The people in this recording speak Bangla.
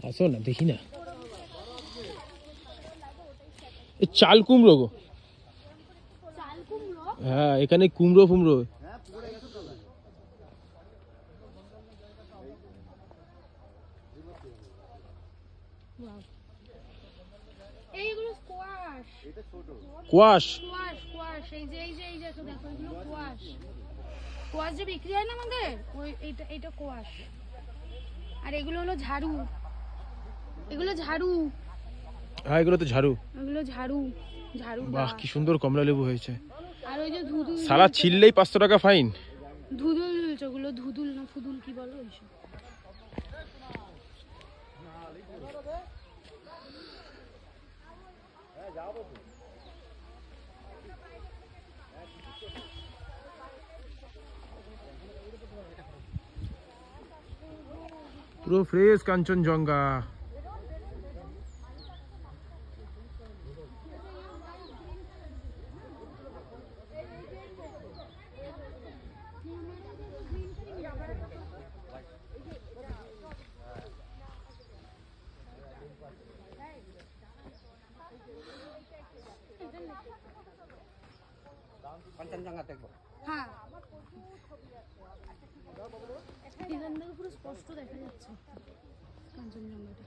আসো না দেখি না, চাল কুমড়ো গো। হ্যাঁ এখানে কুমড়ো ফুমড়ো। কোয়াশ কোয়াশ যে বিক্রি হয় না আমাদের, ওই এইটা কোয়াশ। আর এগুলো হলো ঝাড়ু, এগুলো ঝাড়ু। হ্যাঁ এগুলো তো ঝাড়ু, এগুলো ঝাড়ু। ঝাড়ু। বাহ কি সুন্দর কমলা লেবু হয়েছে। আর ওই যে ধুদুল, সালা ছিললেই 500 টাকা ফাইন। ধুদুল ঝুলছে, ওগুলো ধুদুল না ফুদুল কি বলো ওইসব। পুরো ফ্রেশ কাঞ্চনজঙ্ঘা। হ্যাঁ এখান থেকে পুরো স্পষ্ট দেখা যাচ্ছে কাঞ্চনজঙ্ঘাটা।